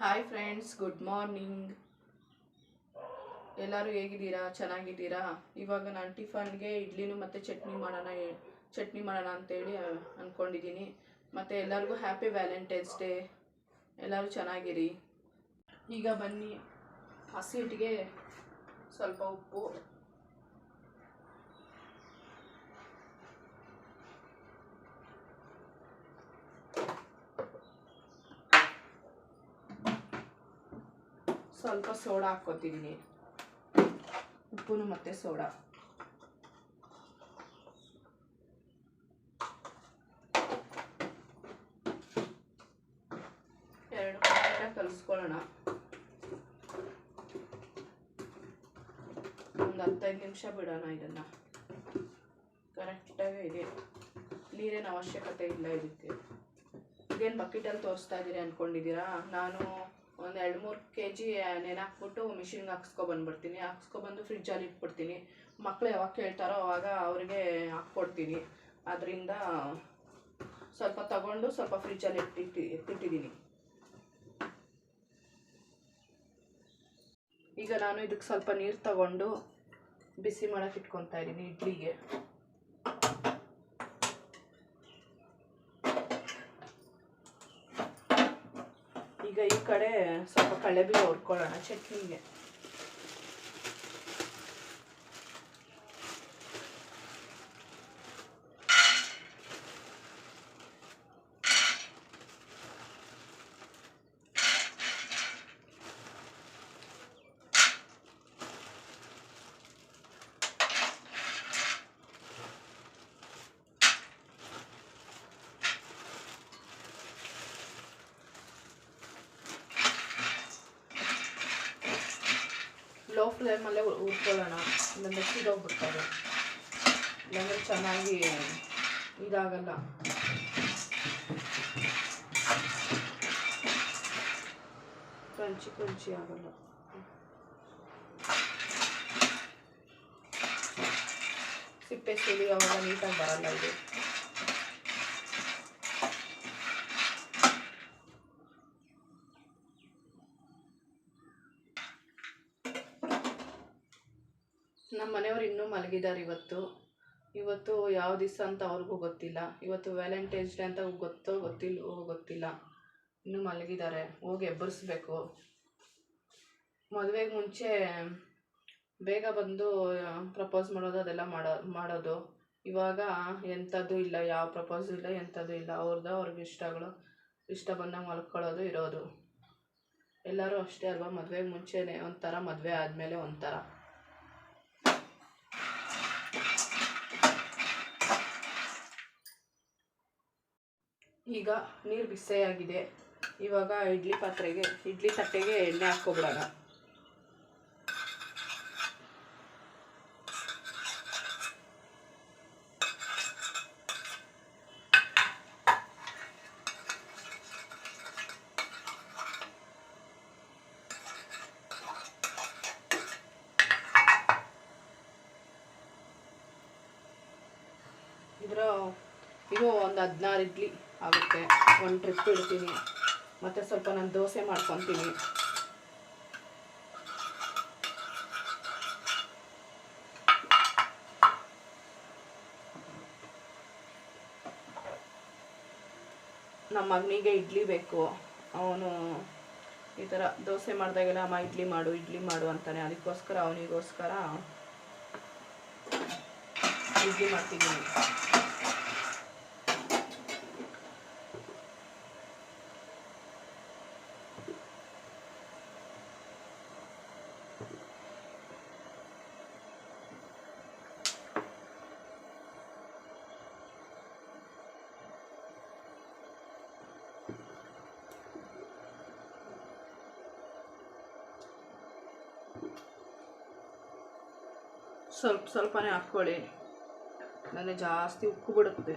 Hi friends, good morning. ಎಲ್ಲರೂ ಹೇಗಿದ್ದೀರಾ? ಚೆನ್ನಾಗಿದ್ದೀರಾ? ಇವಾಗ ನಾನು ಟಿಫನ್ಗೆ ಇಡ್ಲಿನೂ ಮತ್ತು ಚಟ್ನಿ ಮಾಡೋಣ ಅಂತೇಳಿ ಅಂದ್ಕೊಂಡಿದ್ದೀನಿ. ಮತ್ತು ಎಲ್ಲರಿಗೂ ಹ್ಯಾಪಿ ವ್ಯಾಲೆಂಟೈನ್ಸ್ ಡೇ. ಎಲ್ಲರೂ ಚೆನ್ನಾಗಿರಿ. ಈಗ ಬನ್ನಿ, ಹಸಿ ಹಿಟ್ಟಿಗೆ ಸ್ವಲ್ಪ ಉಪ್ಪು, ಸ್ವಲ್ಪ ಸೋಡಾ ಹಾಕ್ಕೊತಿದ್ದೀನಿ. ಉಪ್ಪು ಮತ್ತು ಸೋಡಾ ಎರಡು ಕರೆಕ್ಟಾಗಿ ಕಲಿಸ್ಕೊಳ್ಳೋಣ. ಒಂದು 15 ನಿಮಿಷ ಬಿಡೋಣ. ಇದನ್ನು ಕರೆಕ್ಟಾಗಿ ಇದೆ. ನೀರೇನು ಅವಶ್ಯಕತೆ ಇಲ್ಲ ಇದಕ್ಕೆ. ಇದೇನು ಬಕೆಟಲ್ಲಿ ತೋರಿಸ್ತಾ ಇದ್ದೀರಿ ಅಂದ್ಕೊಂಡಿದ್ದೀರಾ? ನಾನು ಒಂದು 2-3 kg ನೆನಾಕ್ಬಿಟ್ಟು ಮಿಷಿನ್ಗೆ ಹಾಕ್ಸ್ಕೊಬಂದ್ಬಿಡ್ತೀನಿ. ಹಾಕ್ಸ್ಕೊಬಂದು ಫ್ರಿಜ್ಜಲ್ಲಿ ಇಟ್ಬಿಡ್ತೀನಿ. ಮಕ್ಕಳು ಯಾವಾಗ ಕೇಳ್ತಾರೋ ಆವಾಗ ಅವ್ರಿಗೆ ಹಾಕ್ಕೊಡ್ತೀನಿ. ಅದರಿಂದ ಸ್ವಲ್ಪ ತಗೊಂಡು ಸ್ವಲ್ಪ ಫ್ರಿಜ್ಜಲ್ಲಿ ಎತ್ತಿಟ್ಟಿದ್ದೀನಿ. ಈಗ ನಾನು ಇದಕ್ಕೆ ಸ್ವಲ್ಪ ನೀರು ತಗೊಂಡು ಬಿಸಿ ಮಾಡೋಕೆ ಇಟ್ಕೊತಾ ಇದ್ದೀನಿ ಇಡ್ಲಿಗೆ. ಈಗ ಈ ಕಡೆ ಸ್ವಲ್ಪ ಕಡಲೆಬೀಜ ಹುರ್ಕೊಳ್ಳೋಣ ಚಟ್ನಿಗೆ. ಲೋ ಫ್ಲೇಮಲ್ಲೇ ಹುರ್ಕೊಳ್ಳೋಣ, ಇಲ್ಲಾಂದರೆ ಸಿದೋಗ್ಬಿಡ್ತಾರೆ. ಇಲ್ಲಾಂದರೆ ಚೆನ್ನಾಗಿ ಇದಾಗಲ್ಲ. ಕ್ರಂಚಿ ಆಗಲ್ಲ. ಸಿಪ್ಪೆ ಸುಲಿ ಅವಾಗ ನೀಟಾಗಿ ಬರಲ್ಲ ಇದು. ನಮ್ಮ ಮನೆಯವರು ಇನ್ನೂ ಮಲಗಿದ್ದಾರೆ. ಇವತ್ತು ಯಾವ ದಿವಸ ಅಂತ ಅವ್ರಿಗೂ ಗೊತ್ತಿಲ್ಲ. ಇವತ್ತು ವ್ಯಾಲೆಂಟೈನ್ಸ್ ಡೇ ಅಂತ ಗೊತ್ತಿಲ್ಲ. ಇನ್ನೂ ಮಲಗಿದ್ದಾರೆ. ಹೋಗಿ ಎಬ್ಬರಿಸ್ಬೇಕು. ಮದುವೆಗೆ ಮುಂಚೆ ಬೇಗ ಬಂದು ಪ್ರಪೋಸ್ ಮಾಡೋದು ಅದೆಲ್ಲ ಮಾಡೋದು. ಇವಾಗ ಎಂಥದ್ದು ಇಲ್ಲ, ಯಾವ ಪ್ರಪೋಸು ಇಲ್ಲ, ಎಂಥದ್ದು ಇಲ್ಲ. ಅವ್ರಿಗೆ ಇಷ್ಟ ಬಂದಾಗ ಮಲ್ಕೊಳ್ಳೋದು ಇರೋದು. ಎಲ್ಲರೂ ಅಷ್ಟೇ ಅಲ್ವಾ? ಮದುವೆಗೆ ಮುಂಚೆನೇ ಒಂಥರ, ಮದುವೆ ಆದಮೇಲೆ ಒಂಥರ. ಈಗ ನೀರು ಬಿಸಿಯಾಗಿದೆ. ಇವಾಗ ಇಡ್ಲಿ ತಟ್ಟೆಗೆ ಎಣ್ಣೆ ಹಾಕ್ಕೊಬಿಡೋಣ. ಇದು ಒಂದು 16 ಇಡ್ಲಿ ಆಗುತ್ತೆ. ಒಂದು ಟ್ರಿಪ್ ಇಡ್ತೀನಿ. ಮತ್ತು ಸ್ವಲ್ಪ ನಾನು ದೋಸೆ ಮಾಡ್ಕೊತೀನಿ. ನಮ್ಮ ಮಗನಿಗೆ ಇಡ್ಲಿ ಬೇಕು. ಅವನು ಈ ಥರ ದೋಸೆ ಮಾಡಿದಾಗೆಲ್ಲ ಅಮ್ಮ ಇಡ್ಲಿ ಮಾಡು ಅಂತಾನೆ. ಅದಕ್ಕೋಸ್ಕರ ಅವನಿಗೋಸ್ಕರ ಇಡ್ಲಿ ಮಾಡ್ತಿದ್ದೀನಿ. ಸ್ವಲ್ಪನೇ ಹಾಕ್ಕೊಳ್ಳಿ, ನನಗೆ ಜಾಸ್ತಿ ಉಕ್ಕು ಬಿಡುತ್ತೆ.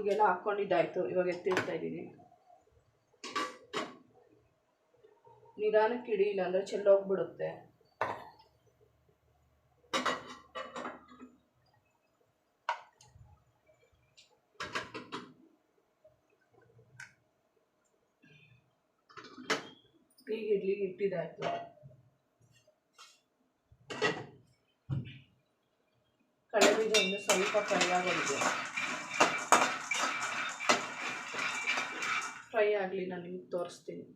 ಈಗೆಲ್ಲ ಹಾಕ್ಕೊಂಡಿದ್ದಾಯಿತು. ಇವಾಗ ಎತ್ತಿಡ್ತಾ ಇದ್ದೀನಿ. ನಿಧಾನಕ್ಕೆ ಇಡಿ, ಇಲ್ಲಾಂದರೆ ಚೆಲ್ಲೋಗ್ಬಿಡುತ್ತೆ. ಈಗ ಇಡ್ಲಿಗೆ ಇಟ್ಟಿದ್ದಾಯಿತು. ಕಡಲೆಬೀಜ ಒಂದು ಸ್ವಲ್ಪ ಫ್ರೈ ಆಗೋದಿದೆ. ಫ್ರೈ ಆಗಲಿ, ನಾನು ನಿಮ್ಗೆ ತೋರಿಸ್ತೀನಿ.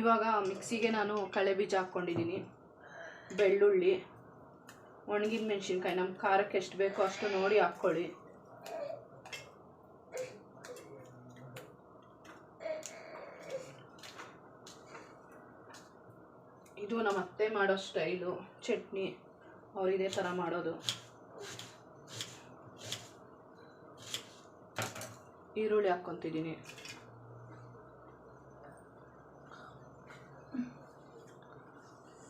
ಇವಾಗ ಮಿಕ್ಸಿಗೆ ನಾನು ಕಡಲೆಬೀಜ ಹಾಕ್ಕೊಂಡಿದ್ದೀನಿ, ಬೆಳ್ಳುಳ್ಳಿ, ಒಣಗಿದ ಮೆಣಸಿನ್ಕಾಯಿ, ನಮ್ಮ ಖಾರಕ್ಕೆ ಎಷ್ಟು ಬೇಕೋ ಅಷ್ಟು ನೋಡಿ ಹಾಕ್ಕೊಳ್ಳಿ. ಇದು ನಮ್ಮ ಅತ್ತೆ ಮಾಡೋ ಸ್ಟೈಲು ಚಟ್ನಿ, ಅವ್ರು ಇದೇ ಥರ ಮಾಡೋದು. ಈರುಳ್ಳಿ ಹಾಕ್ಕೊತಿದ್ದೀನಿ.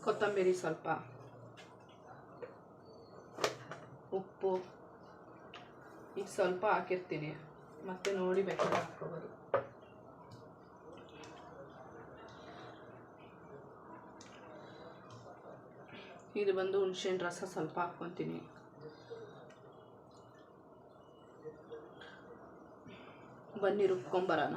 ಕೊತ್ತಂಬರಿ ಸ್ವಲ್ಪ, ಉಪ್ಪು ಈಗ ಸ್ವಲ್ಪ ಹಾಕಿರ್ತೀನಿ, ಮತ್ತೆ ನೋಡಿ ಬೇಕಾದ್ರೆ ಹಾಕ್ಕೋಬೋದು. ಇದು ಬಂದು ಹುಣಸೆಹಣ್ಣು ರಸ ಸ್ವಲ್ಪ ಹಾಕ್ಕೊತೀನಿ. ಬನ್ನಿ ರುಬ್ಕೊಂಬರೋಣ.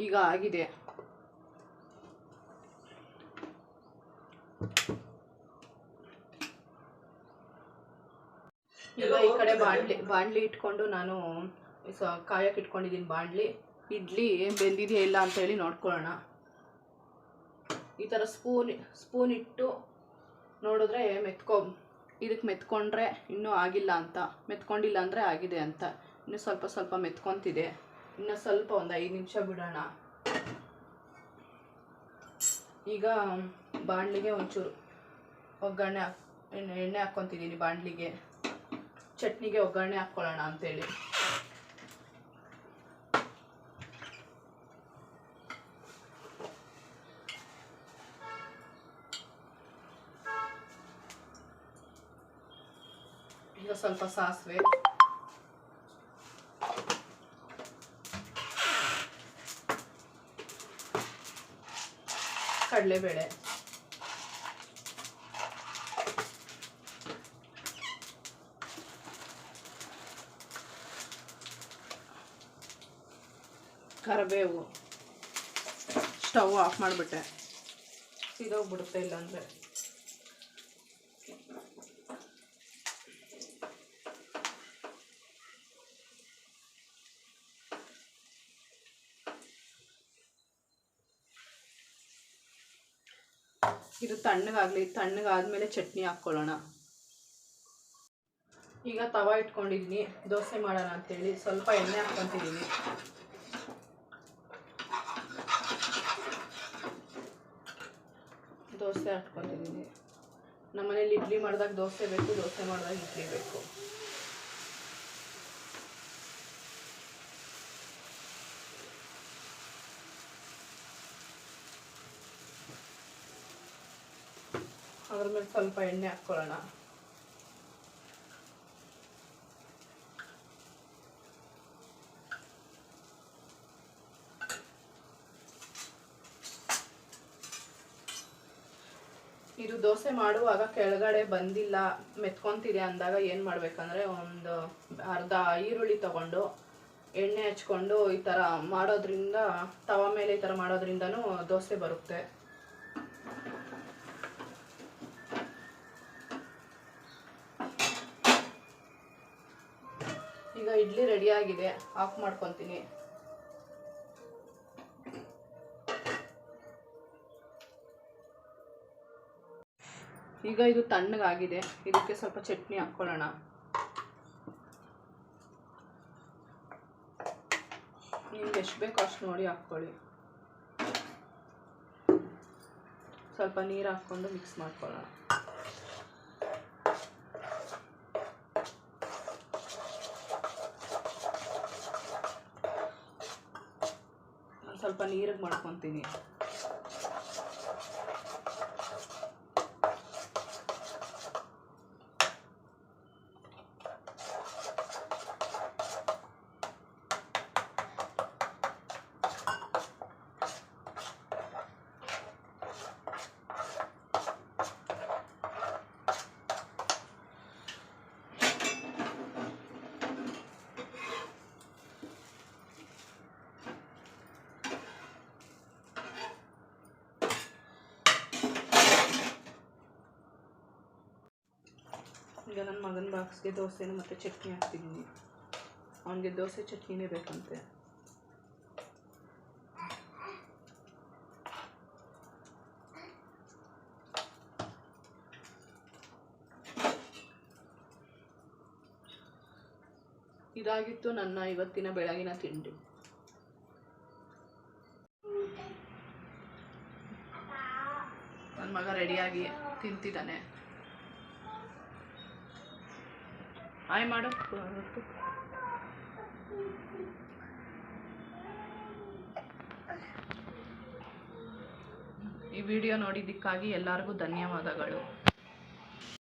ಈಗ ಆಗಿದೆ. ಈಗ ಈ ಕಡೆ ಬಾಣಲಿ ಇಟ್ಕೊಂಡು ನಾನು ಕಾಯಕ್ಕೆ ಇಟ್ಕೊಂಡಿದ್ದೀನಿ ಬಾಣಲಿ. ಇಡ್ಲಿ ಬೆಂದಿದೆಯಾ ಇಲ್ಲ ಅಂತ ಹೇಳಿ ನೋಡ್ಕೊಳ್ಳೋಣ. ಈ ಥರ ಸ್ಪೂನ್ ಇಟ್ಟು ನೋಡಿದ್ರೆ ಇದಕ್ಕೆ ಮೆತ್ಕೊಂಡ್ರೆ ಇನ್ನೂ ಆಗಿಲ್ಲ ಅಂತ, ಮೆತ್ಕೊಂಡಿಲ್ಲ ಅಂದರೆ ಆಗಿದೆ ಅಂತ. ಇನ್ನೂ ಸ್ವಲ್ಪ ಮೆತ್ಕೊತಿದೆ. ಇನ್ನು ಸ್ವಲ್ಪ ಒಂದು 5 ನಿಮಿಷ ಬಿಡೋಣ. ಈಗ ಬಾಣಲಿಗೆ ಒಂಚೂರು ಎಣ್ಣೆ ಹಾಕ್ಕೊತಿದ್ದೀನಿ. ಬಾಣಲಿಗೆ ಚಟ್ನಿಗೆ ಒಗ್ಗರಣೆ ಹಾಕ್ಕೊಳ್ಳೋಣ ಅಂತೇಳಿ. ಈಗ ಸ್ವಲ್ಪ ಸಾಸಿವೆ, ಕಡಲೆಬೇಳೆ, ಕರಿಬೇವು. ಸ್ಟವ್ ಆಫ್ ಮಾಡಿಬಿಟ್ಟೆ, ಸೀದೋಗ್ಬಿಡುತ್ತೆ ಇಲ್ಲಾಂದರೆ. ಇದು ತಣ್ಣಗಾಗಲಿ. ತಣ್ಣಗಾದ್ಮೇಲೆ ಚಟ್ನಿ ಹಾಕ್ಕೊಳ್ಳೋಣ. ಈಗ ತವ ಇಟ್ಕೊಂಡಿದ್ದೀನಿ, ದೋಸೆ ಮಾಡೋಣ ಅಂತೇಳಿ ಸ್ವಲ್ಪ ಎಣ್ಣೆ ಹಾಕ್ಕೊತಿದ್ದೀನಿ. ದೋಸೆ ಹಾಕ್ಕೊತಿದ್ದೀನಿ. ನಮ್ಮನೇಲಿ ಇಡ್ಲಿ ಮಾಡಿದಾಗ ದೋಸೆ ಬೇಕು, ದೋಸೆ ಮಾಡಿದಾಗ ಇಡ್ಲಿ ಬೇಕು. ಅದ್ರ ಮೇಲೆ ಸ್ವಲ್ಪ ಎಣ್ಣೆ ಹಾಕ್ಕೊಳ್ಳೋಣ. ಇದು ದೋಸೆ ಮಾಡುವಾಗ ಕೆಳಗಡೆ ಬಂದಿಲ್ಲ, ಮೆತ್ಕೊಂತಿದೆ ಅಂದಾಗ ಏನು ಮಾಡಬೇಕಂದ್ರೆ, ಒಂದು ಅರ್ಧ ಈರುಳ್ಳಿ ತಗೊಂಡು ಎಣ್ಣೆ ಹಚ್ಕೊಂಡು ಈ ಥರ ಮಾಡೋದ್ರಿಂದ, ತವ ಮೇಲೆ ಈ ಥರ ಮಾಡೋದ್ರಿಂದನೂ ದೋಸೆ ಬರುತ್ತೆ. ಈಗ ಇಡ್ಲಿ ರೆಡಿಯಾಗಿದೆ, ಆಫ್ ಮಾಡ್ಕೊತೀನಿ. ಈಗ ಇದು ತಣ್ಣಗಾಗಿದೆ, ಇದಕ್ಕೆ ಸ್ವಲ್ಪ ಚಟ್ನಿ ಹಾಕ್ಕೊಳ್ಳೋಣ. ನಿಮ್ಗೆ ಎಷ್ಟು ಬೇಕೋ ಅಷ್ಟು ನೋಡಿ ಹಾಕ್ಕೊಳ್ಳಿ. ಸ್ವಲ್ಪ ನೀರು ಹಾಕ್ಕೊಂಡು ಮಿಕ್ಸ್ ಮಾಡ್ಕೊಳ್ಳೋಣ. ಸ್ವಲ್ಪ ಸ್ವಲ್ಪ ನೀರಿಗೆ ಮಾಡ್ಕೊತೀನಿ. ಈಗ ನನ್ನ ಮಗನ ಬಾಕ್ಸ್ಗೆ ದೋಸೆನೂ ಮತ್ತು ಚಟ್ನಿ ಹಾಕ್ತಿದ್ದೀನಿ. ಅವನಿಗೆ ದೋಸೆ ಚಟ್ನಿನೇ ಬೇಕಂತೆ. ಇದಾಗಿತ್ತು ನನ್ನ ಇವತ್ತಿನ ಬೆಳಗಿನ ತಿಂಡಿ. ನನ್ನ ಮಗ ರೆಡಿಯಾಗಿ ತಿಂತಿದ್ದಾನೆ. ಆಯ್ ಮಾಡು. ಈ ವಿಡಿಯೋ ನೋಡಿದ್ದಕ್ಕಾಗಿ ಎಲ್ಲರಿಗೂ ಧನ್ಯವಾದಗಳು.